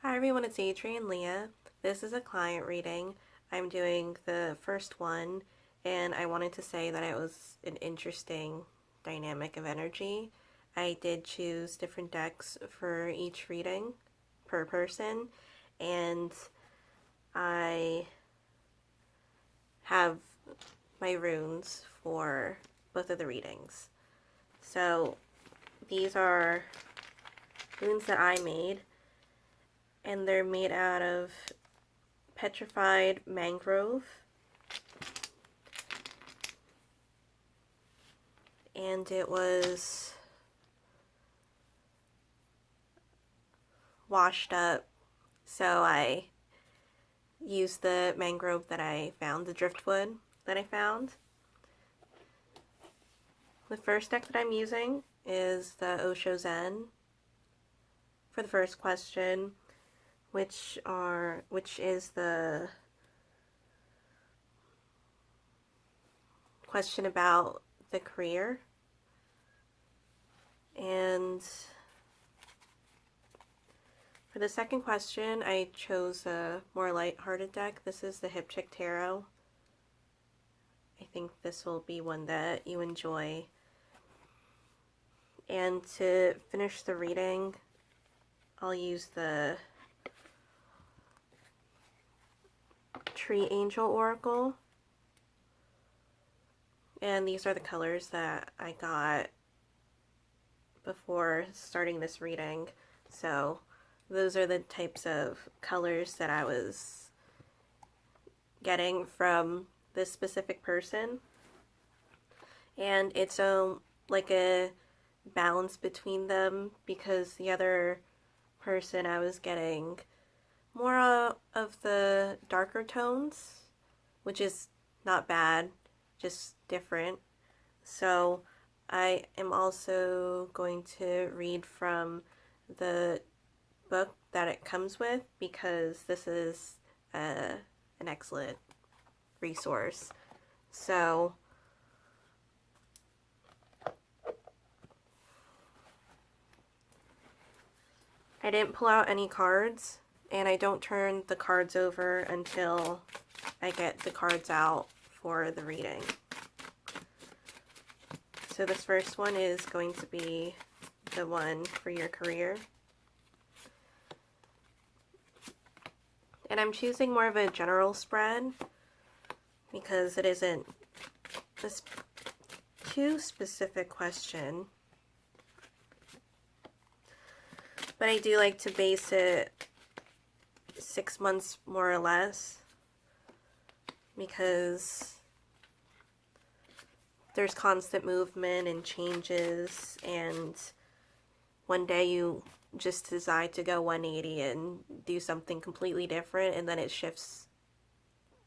Hi everyone, it's Adrienne Leah. This is a client reading. I'm doing the first one, and I wanted to say that it was an interesting dynamic of energy. I did choose different decks for each reading per person, and I have my runes for both of the readings. So these are runes that I made, and they're made out of petrified mangrove, and it was washed up, so I used the mangrove that I found, the driftwood that I found. The first deck that I'm using is the Osho Zen for the first question, which is the question about the career. And for the second question, I chose a more light-hearted deck. This is the Hipchick Tarot. I think this will be one that you enjoy. And to finish the reading, I'll use the Tree Angel Oracle. And these are the colors that I got before starting this reading. So those are the types of colors that I was getting from this specific person. And it's like a balance between them, because the other person I was getting more of the darker tones, which is not bad, just different. So I am also going to read from the book that it comes with, because this is an excellent resource. So I didn't pull out any cards, and I don't turn the cards over until I get the cards out for the reading. So this first one is going to be the one for your career. And I'm choosing more of a general spread because it isn't a too specific question. But I do like to base it 6 months more or less, because there's constant movement and changes, and one day you just decide to go 180 and do something completely different, and then it shifts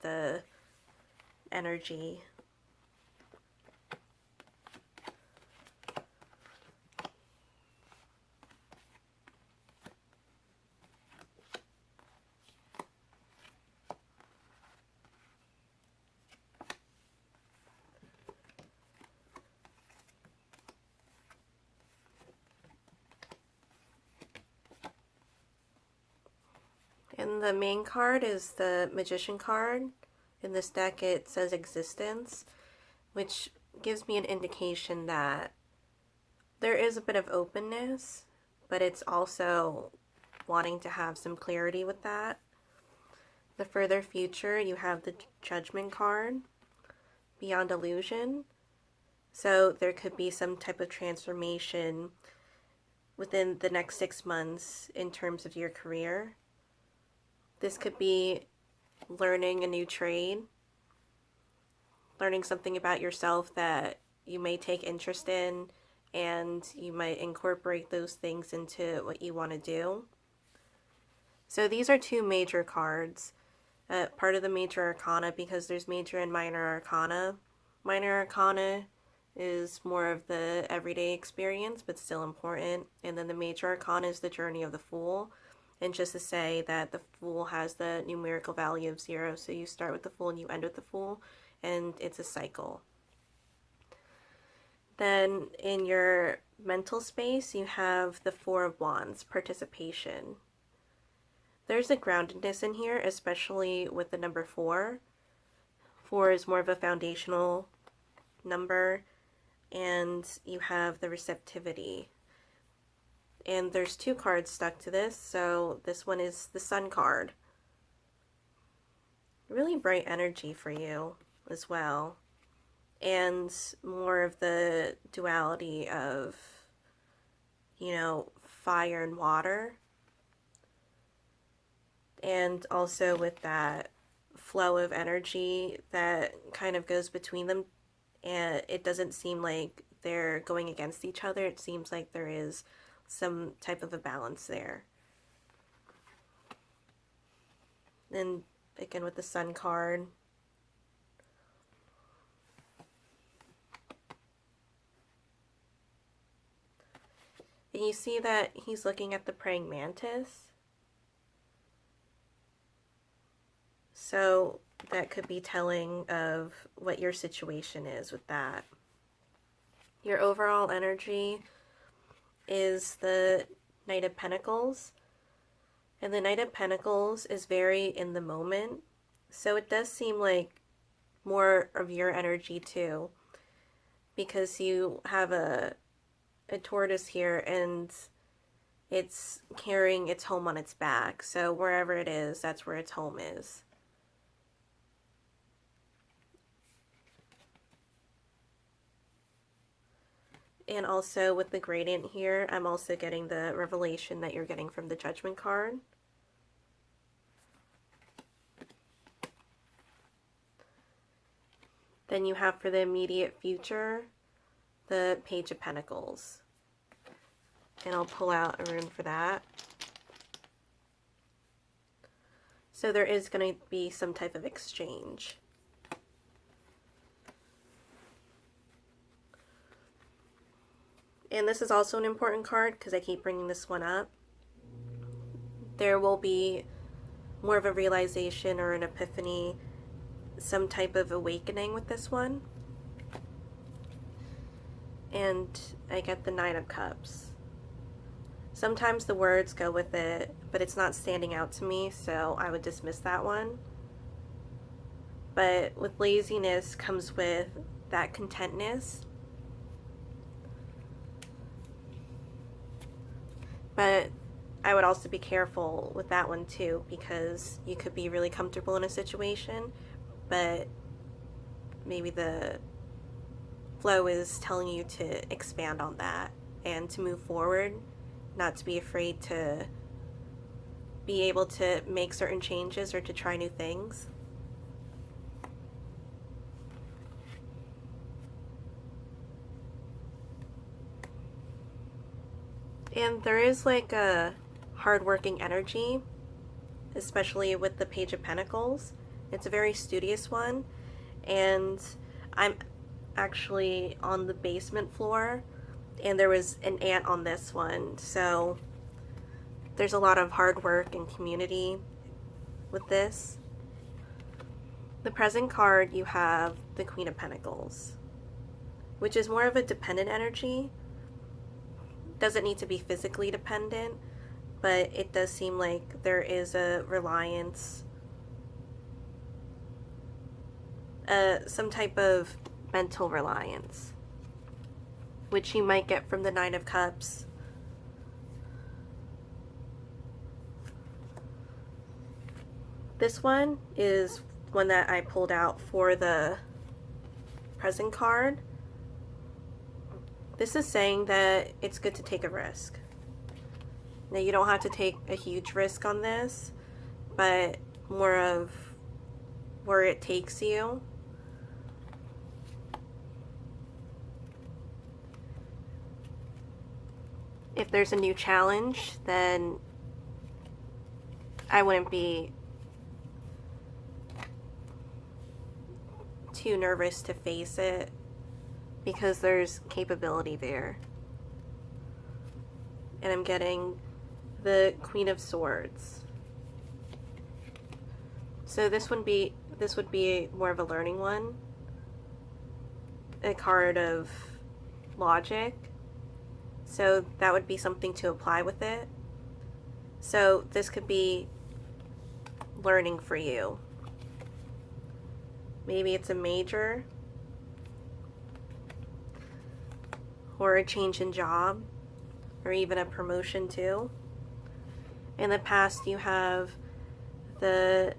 the energy. And the main card is the Magician card. In this deck it says Existence, which gives me an indication that there is a bit of openness, but it's also wanting to have some clarity with that. The further future, you have the Judgment card, Beyond Illusion. So there could be some type of transformation within the next 6 months in terms of your career. This could be learning a new trade, learning something about yourself that you may take interest in, and you might incorporate those things into what you want to do. So these are two major cards, part of the major arcana, because there's major and minor arcana. Minor arcana is more of the everyday experience, but still important. And then the major arcana is the journey of the Fool. And just to say that the Fool has the numerical value of 0, so you start with the Fool and you end with the Fool, and it's a cycle. Then in your mental space, you have the Four of Wands, participation. there's a groundedness in here, especially with the number 4. 4 is more of a foundational number, and you have the receptivity. And there's 2 cards stuck to this, so this one is the Sun card. Really bright energy for you as well. And more of the duality of, you know, fire and water. And also with that flow of energy that kind of goes between them, and it doesn't seem like they're going against each other. It seems like there is some type of a balance there. And again with the Sun card, and you see that he's looking at the praying mantis. So that could be telling of what your situation is with that. Your overall energy is the Knight of Pentacles. And the Knight of Pentacles is very in the moment. So it does seem like more of your energy too. Because you have a tortoise here and it's carrying its home on its back. So wherever it is, that's where its home is. And also with the gradient here, I'm also getting the revelation that you're getting from the Judgment card. Then you have for the immediate future, the Page of Pentacles. And I'll pull out a rune for that. So there is going to be some type of exchange. And this is also an important card because I keep bringing this one up. There will be more of a realization or an epiphany, some type of awakening with this one. And I get the Nine of Cups. Sometimes the words go with it, but it's not standing out to me, so I would dismiss that one. But with laziness comes with that contentness. But I would also be careful with that one too, because you could be really comfortable in a situation, but maybe the flow is telling you to expand on that and to move forward, not to be afraid to be able to make certain changes or to try new things. And there is like a hardworking energy, especially with the Page of Pentacles. It's a very studious one, and I'm actually on the basement floor, and there was an ant on this one, so there's a lot of hard work and community with this. The present card, you have the Queen of Pentacles, which is more of a dependent energy. Doesn't need to be physically dependent, but it does seem like there is a reliance, some type of mental reliance, which you might get from the Nine of Cups. This one is one that I pulled out for the present card. This is saying that it's good to take a risk. Now, you don't have to take a huge risk on this, but more of where it takes you. If there's a new challenge, then I wouldn't be too nervous to face it, because there's capability there. And I'm getting the Queen of Swords. So this would be more of a learning one. A card of logic. So that would be something to apply with it. So this could be learning for you. Maybe it's a major or a change in job or even a promotion too. In the past, you have the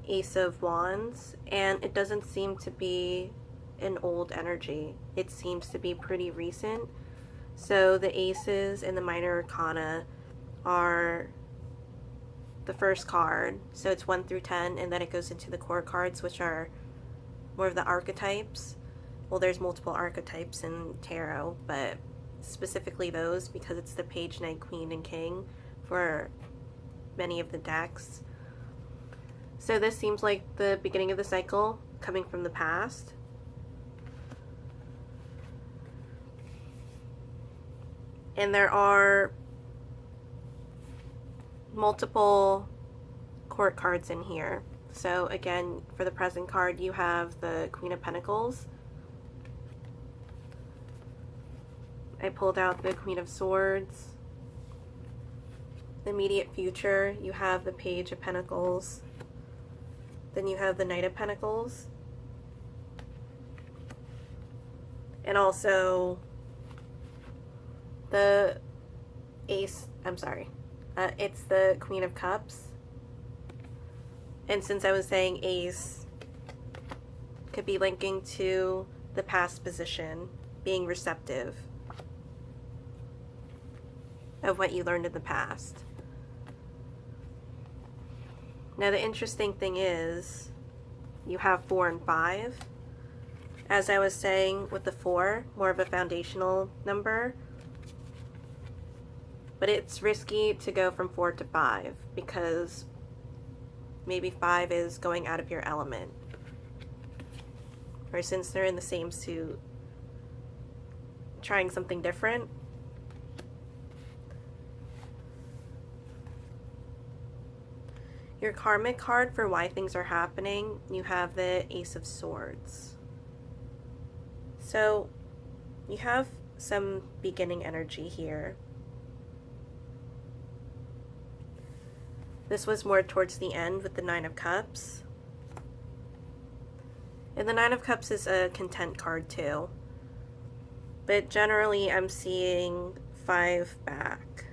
Ace of Wands, and it doesn't seem to be an old energy. It seems to be pretty recent. So the aces and the minor arcana are the first card. So it's 1 through 10, and then it goes into the core cards, which are more of the archetypes. Well, there's multiple archetypes in tarot, but specifically those, because it's the Page, Knight, Queen, and King for many of the decks. So this seems like the beginning of the cycle coming from the past. And there are multiple court cards in here. So again, for the present card, you have the Queen of Pentacles. I pulled out the Queen of Swords. The immediate future, you have the Page of Pentacles. Then you have the Knight of Pentacles. And also the Ace, it's the Queen of Cups. And since I was saying Ace, could be linking to the past position, being receptive of what you learned in the past. Now the interesting thing is, you have 4 and 5. As I was saying with the 4, more of a foundational number. But it's risky to go from 4 to 5 because maybe 5 is going out of your element. Or since they're in the same suit, trying something different. Your karmic card for why things are happening, you have the Ace of Swords. So you have some beginning energy here. This was more towards the end with the 9 of Cups. And the 9 of Cups is a content card too. But generally I'm seeing 5 back.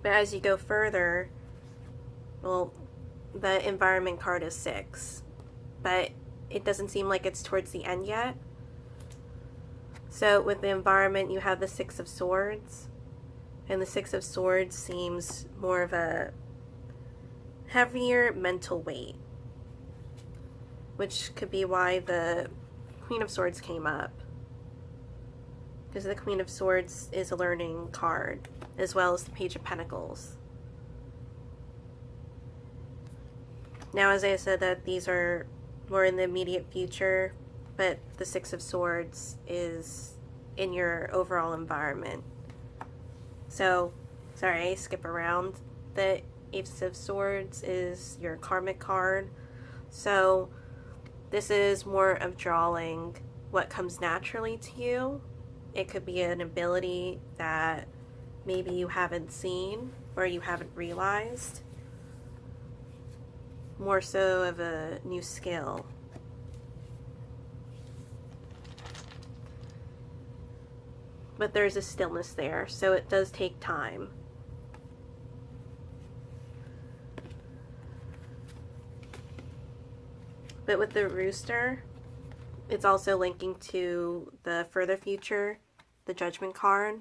But as you go further, well, the environment card is 6. But it doesn't seem like it's towards the end yet. So with the environment, you have the 6 of Swords. And the 6 of Swords seems more of a heavier mental weight, which could be why the Queen of Swords came up, because the Queen of Swords is a learning card, as well as the Page of Pentacles. Now, as I said, that these are more in the immediate future, but the 6 of Swords is in your overall environment. So, sorry, I skip around. The Ace of Swords is your karmic card. So this is more of drawing what comes naturally to you. It could be an ability that maybe you haven't seen or you haven't realized. More so of a new skill. But there's a stillness there, so it does take time. But with the Rooster, it's also linking to the further future, the Judgment card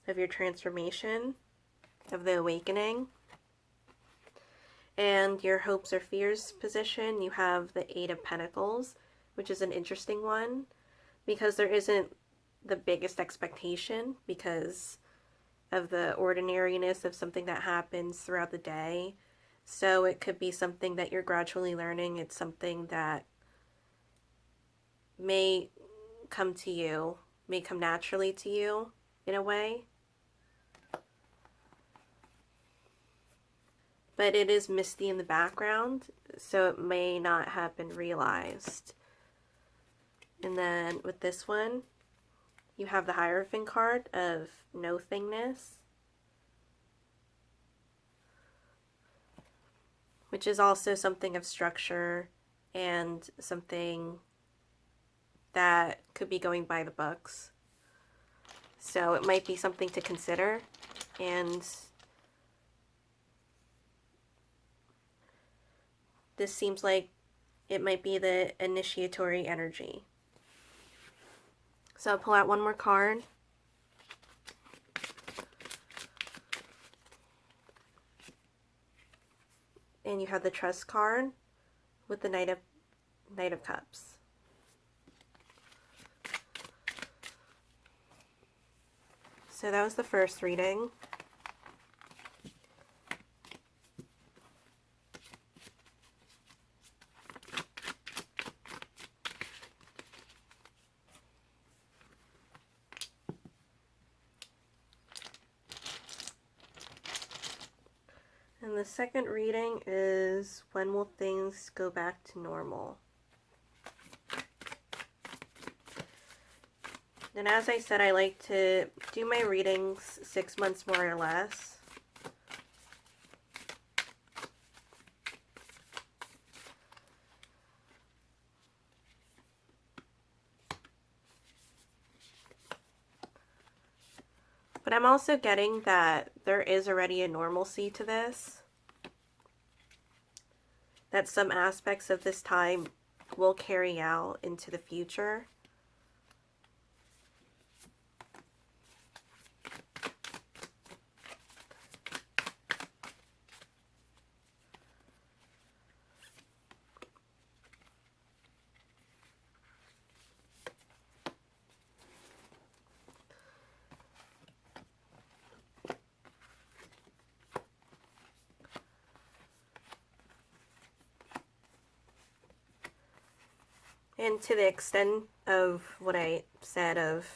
of your transformation, of the awakening. And your hopes or fears position, you have the 8 of Pentacles, which is an interesting one because there isn't the biggest expectation because of the ordinariness of something that happens throughout the day. So it could be something that you're gradually learning. It's something that may come to you, may come naturally to you in a way. But it is misty in the background, so it may not have been realized. And then with this one, you have the Hierophant card of no thingness. which is also something of structure and something that could be going by the books. So it might be something to consider. And this seems like it might be the initiatory energy. So I'll pull out one more card. And you have the Trust card with the Knight of Cups. So that was the first reading. And the second reading is, when will things go back to normal? And as I said, I like to do my readings 6 months more or less. But I'm also getting that there is already a normalcy to this. That some aspects of this time will carry out into the future. And to the extent of what I said of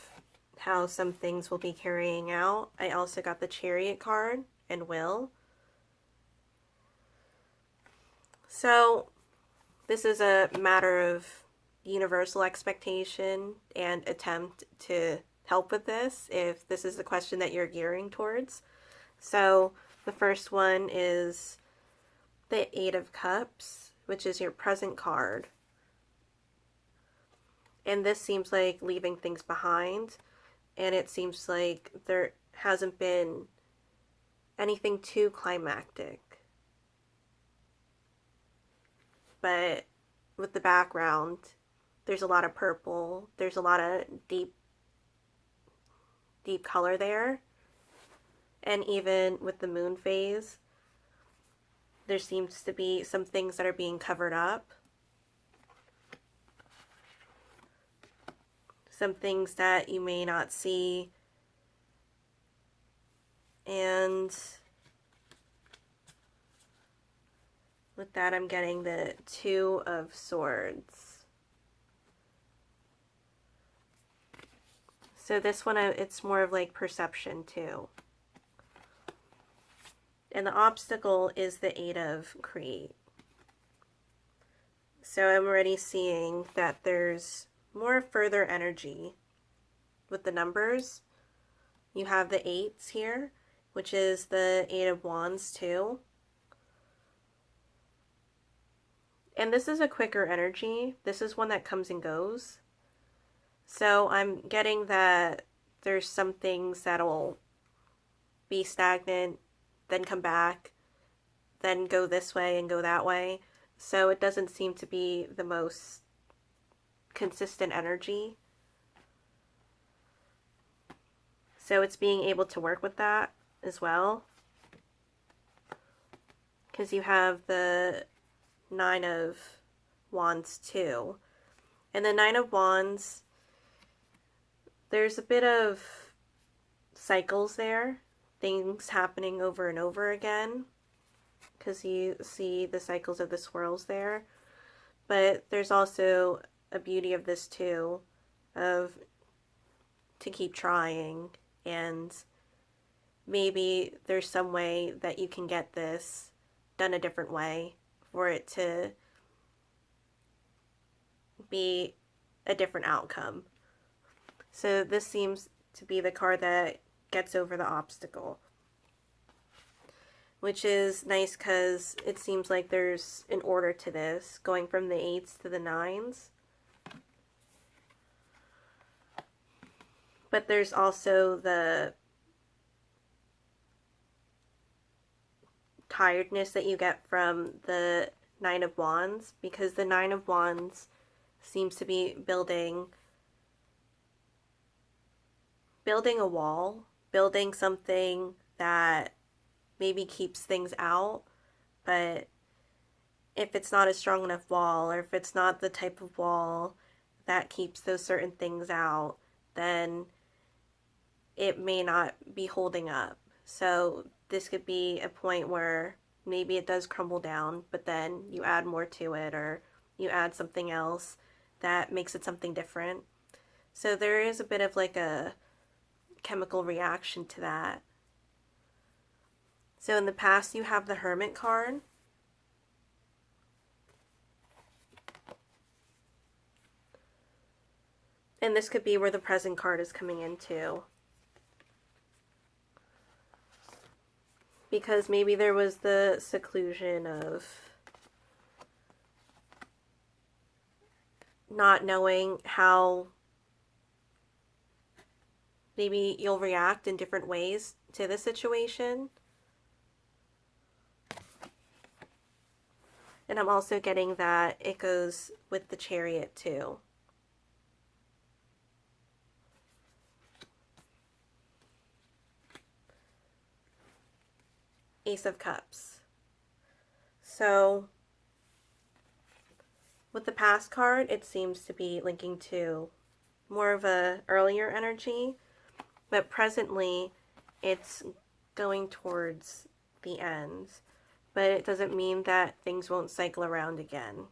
how some things will be carrying out, I also got the Chariot card and will. So this is a matter of universal expectation and attempt to help with this, if this is the question that you're gearing towards. So the first one is the Eight of Cups, which is your present card. And this seems like leaving things behind, and it seems like there hasn't been anything too climactic. But with the background, there's a lot of purple, there's a lot of deep color there. And even with the moon phase, there seems to be some things that are being covered up. Some things that you may not see. And with that, I'm getting the Two of Swords. So this one, it's more of like perception too. And the obstacle is the Eight of Create. So I'm already seeing that there's more further energy with the numbers. You have the eights here, which is the Eight of Wands too. And this is a quicker energy. This is one that comes and goes. So I'm getting that there's some things that'll be stagnant, then come back, then go this way and go that way. So it doesn't seem to be the most consistent energy. So it's being able to work with that as well. Because you have the Nine of Wands too. And the Nine of Wands, there's a bit of cycles there. Things happening over and over again. Because you see the cycles of the swirls there. But there's also a beauty of this too, of to keep trying, and maybe there's some way that you can get this done a different way for it to be a different outcome. So this seems to be the card that gets over the obstacle, which is nice because it seems like there's an order to this, going from the 8s to the 9s. But there's also the tiredness that you get from the 9 of Wands, because the 9 of Wands seems to be building a wall, building something that maybe keeps things out, but if it's not a strong enough wall, or if it's not the type of wall that keeps those certain things out, then it may not be holding up. So this could be a point where maybe it does crumble down, but then you add more to it, or you add something else that makes it something different. So there is a bit of like a chemical reaction to that. So in the past, you have the Hermit card. And this could be where the present card is coming into. Because maybe there was the seclusion of not knowing how maybe you'll react in different ways to the situation. And I'm also getting that it goes with the Chariot too. Ace of Cups. So with the past card, it seems to be linking to more of a earlier energy, but presently it's going towards the end. But it doesn't mean that things won't cycle around again.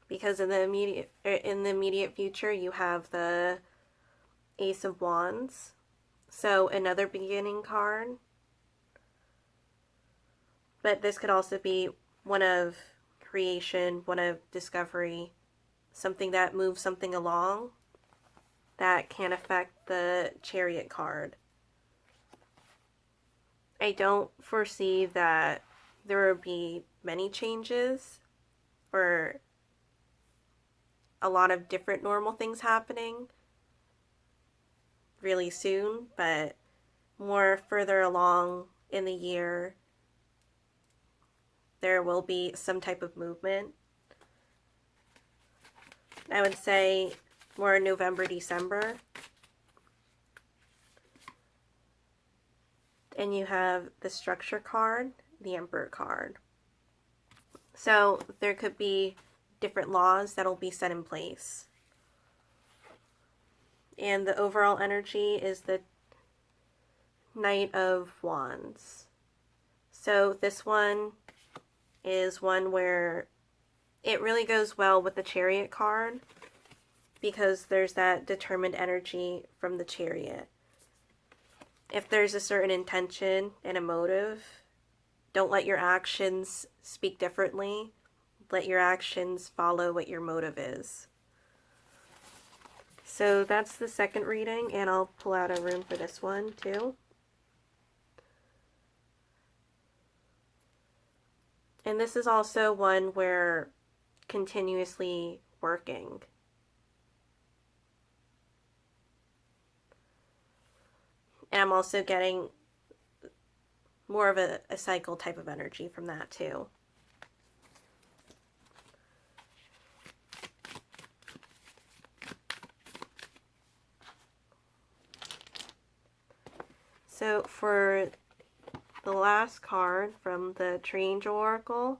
Because in the immediate future, you have the Ace of Wands. So another beginning card. But this could also be one of creation, one of discovery, something that moves something along that can affect the Chariot card. I don't foresee that there will be many changes or a lot of different normal things happening really soon, but more further along in the year, there will be some type of movement. I would say more November, December. And you have the Structure card, the Emperor card. So there could be different laws that will be set in place. And the overall energy is the Knight of Wands. So this one is one where it really goes well with the Chariot card, because there's that determined energy from the Chariot. If there's a certain intention and a motive, don't let your actions speak differently. Let your actions follow what your motive is. So that's the second reading, and I'll pull out a rune for this one too. And this is also one where continuously working. And I'm also getting more of a cycle type of energy from that too. So for the last card from the Tree Angel Oracle,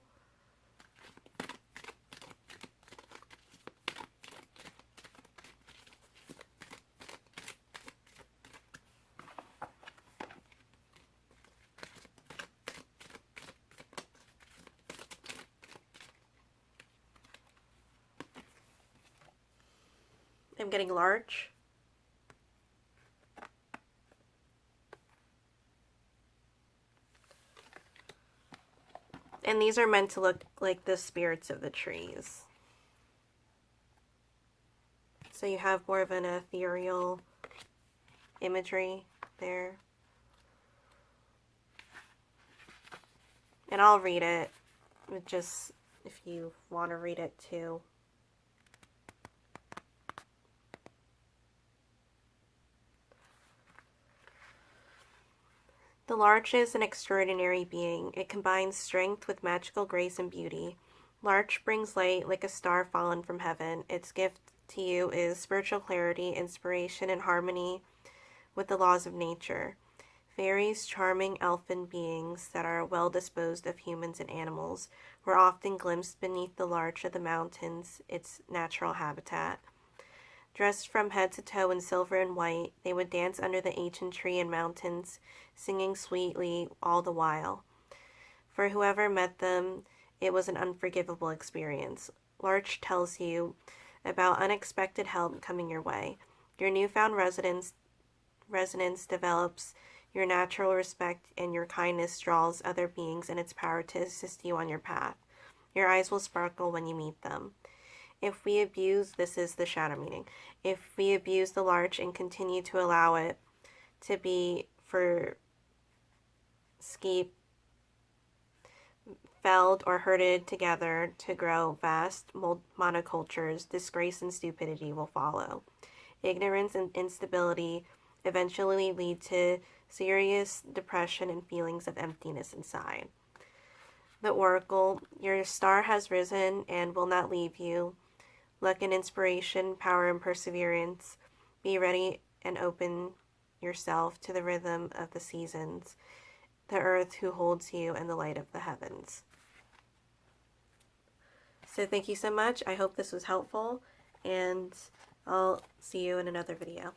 I'm getting large. And these are meant to look like the spirits of the trees. So you have more of an ethereal imagery there. And I'll read it, just if you want to read it too. The larch is an extraordinary being. It combines strength with magical grace and beauty. Larch brings light like a star fallen from heaven. Its gift to you is spiritual clarity, inspiration, and harmony with the laws of nature. Fairies, charming elfin beings that are well disposed of humans and animals, were often glimpsed beneath the larch of the mountains, its natural habitat. Dressed from head to toe in silver and white, they would dance under the ancient tree and mountains, singing sweetly all the while. For whoever met them, it was an unforgivable experience. Larch tells you about unexpected help coming your way. Your newfound resonance develops your natural respect, and your kindness draws other beings in its power to assist you on your path. Your eyes will sparkle when you meet them. If we abuse, this is the shadow meaning, if we abuse the larch and continue to allow it to be for skeep, felled or herded together to grow vast monocultures, disgrace and stupidity will follow. Ignorance and instability eventually lead to serious depression and feelings of emptiness inside. The Oracle, your star has risen and will not leave you. Luck and inspiration, power and perseverance. Be ready and open yourself to the rhythm of the seasons, the earth who holds you, and the light of the heavens. So thank you so much. I hope this was helpful, and I'll see you in another video.